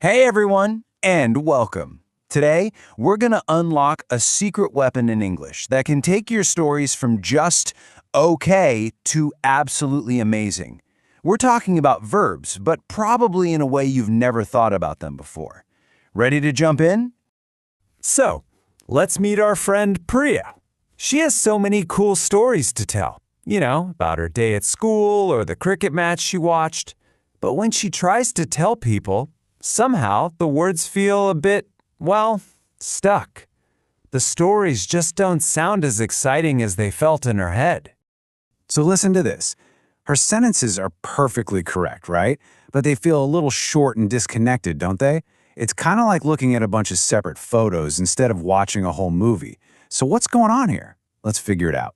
Hey everyone, and welcome. Today, we're going to unlock a secret weapon in English that can take your stories from just okay to absolutely amazing. We're talking about verbs, but probably in a way you've never thought about them before. Ready to jump in? So, let's meet our friend Priya. She has so many cool stories to tell. About her day at school or the cricket match she watched. But when she tries to tell people, somehow the words feel a bit, stuck. The stories just don't sound as exciting as they felt in her head. So listen to this. Her sentences are perfectly correct, right? But they feel a little short and disconnected, don't they? It's kind of like looking at a bunch of separate photos instead of watching a whole movie. So what's going on here? Let's figure it out.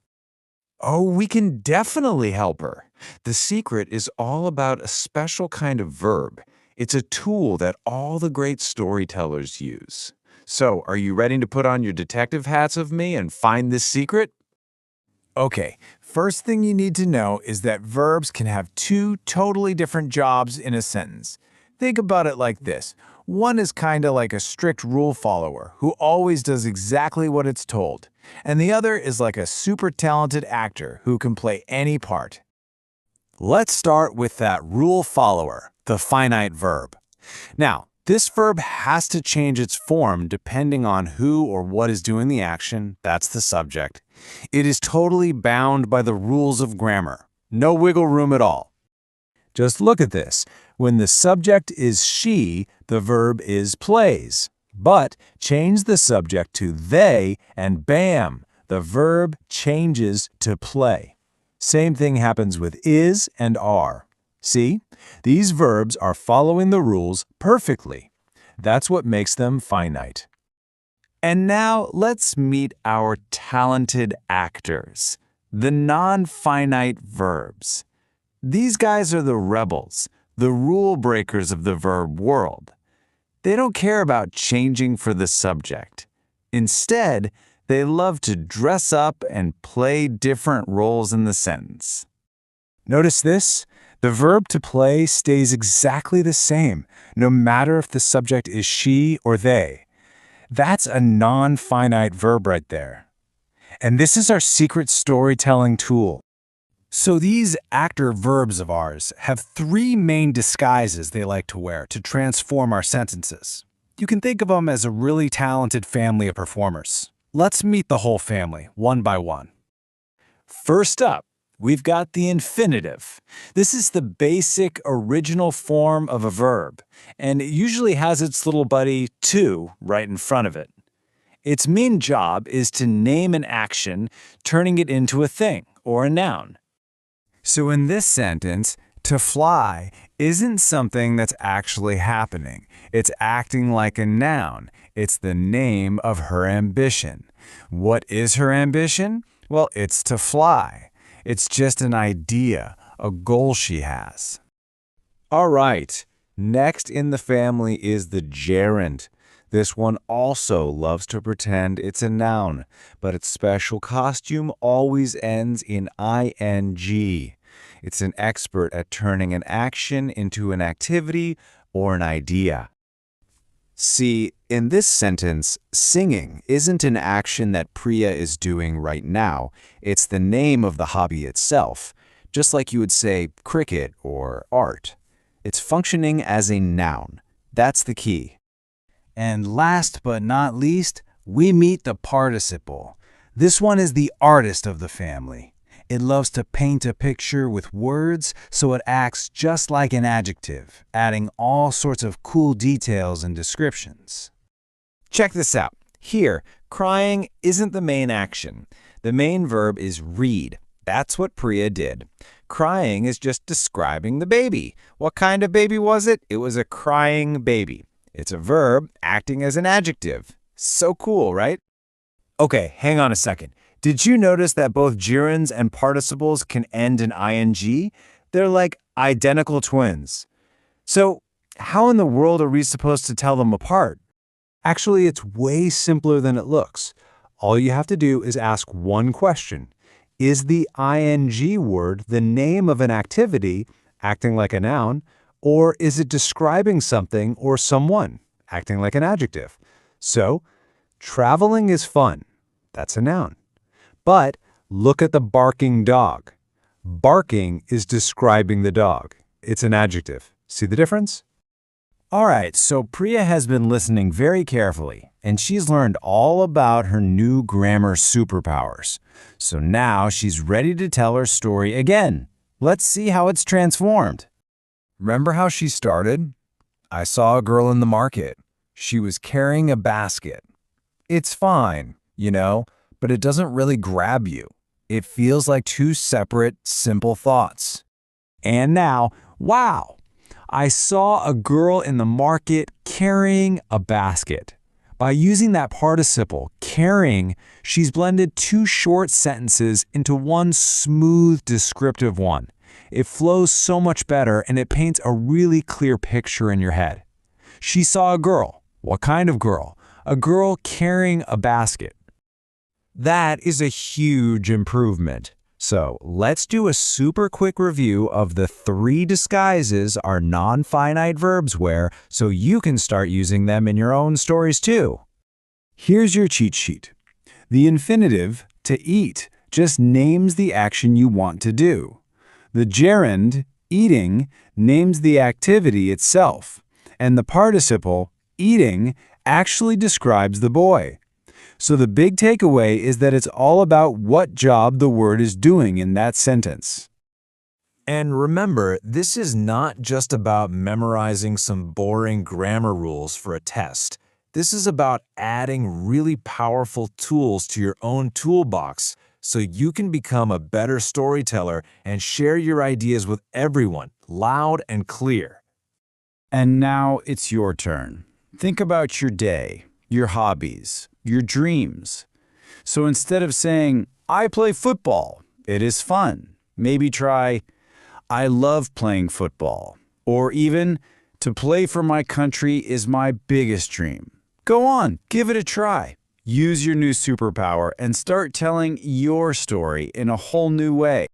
Oh, we can definitely help her. The secret is all about a special kind of verb. It's a tool that all the great storytellers use. So, are you ready to put on your detective hats of me and find this secret? Okay, first thing you need to know is that verbs can have two totally different jobs in a sentence. Think about it like this. One is kind of like a strict rule follower who always does exactly what it's told. And the other is like a super talented actor who can play any part. Let's start with that rule follower, the finite verb. Now, this verb has to change its form depending on who or what is doing the action, that's the subject. It is totally bound by the rules of grammar. No wiggle room at all. Just look at this. When the subject is she, the verb is plays. But change the subject to they, and bam, the verb changes to play. Same thing happens with is and are. See? These verbs are following the rules perfectly. That's what makes them finite. And now let's meet our talented actors, the non-finite verbs. These guys are the rebels, the rule breakers of the verb world. They don't care about changing for the subject. Instead, they love to dress up and play different roles in the sentence. Notice this? The verb to play stays exactly the same, no matter if the subject is she or they. That's a non-finite verb right there. And this is our secret storytelling tool. So these actor verbs of ours have three main disguises they like to wear to transform our sentences. You can think of them as a really talented family of performers. Let's meet the whole family, one by one. First up, we've got the infinitive. This is the basic original form of a verb, and it usually has its little buddy to right in front of it. Its main job is to name an action, turning it into a thing or a noun. So in this sentence, to fly isn't something that's actually happening. It's acting like a noun. It's the name of her ambition. What is her ambition? Well, it's to fly. It's just an idea, a goal she has. All right, next in the family is the gerund. This one also loves to pretend it's a noun, but its special costume always ends in ing. It's an expert at turning an action into an activity or an idea. See, in this sentence, singing isn't an action that Priya is doing right now. It's the name of the hobby itself, just like you would say cricket or art. It's functioning as a noun. That's the key. And last but not least, we meet the participle. This one is the artist of the family. It loves to paint a picture with words, so it acts just like an adjective, adding all sorts of cool details and descriptions. Check this out. Here, crying isn't the main action. The main verb is read. That's what Priya did. Crying is just describing the baby. What kind of baby was it? It was a crying baby. It's a verb acting as an adjective. So cool, right? Okay, hang on a second. Did you notice that both gerunds and participles can end in ing? They're like identical twins. So how in the world are we supposed to tell them apart? Actually, it's way simpler than it looks. All you have to do is ask one question. Is the ing word the name of an activity, acting like a noun, Or is it describing something or someone, acting like an adjective? So, traveling is fun. That's a noun. But look at the barking dog. Barking is describing the dog. It's an adjective. See the difference? All right, so Priya has been listening very carefully, and she's learned all about her new grammar superpowers. So now she's ready to tell her story again. Let's see how it's transformed. Remember how she started? I saw a girl in the market. She was carrying a basket. It's fine, but it doesn't really grab you. It feels like two separate, simple thoughts. And now, wow! I saw a girl in the market carrying a basket. By using that participle, carrying, she's blended two short sentences into one smooth, descriptive one. It flows so much better, and it paints a really clear picture in your head. She saw a girl. What kind of girl? A girl carrying a basket. That is a huge improvement. So let's do a super quick review of the 3 disguises our non-finite verbs wear so you can start using them in your own stories too. Here's your cheat sheet. The infinitive, to eat, just names the action you want to do. The gerund, eating, names the activity itself. And the participle, eating, actually describes the boy. So the big takeaway is that it's all about what job the word is doing in that sentence. And remember, this is not just about memorizing some boring grammar rules for a test. This is about adding really powerful tools to your own toolbox so you can become a better storyteller and share your ideas with everyone, loud and clear. And now it's your turn. Think about your day, your hobbies, your dreams. So instead of saying, I play football, it is fun, maybe try, I love playing football. Or even, to play for my country is my biggest dream. Go on, give it a try. Use your new superpower and start telling your story in a whole new way.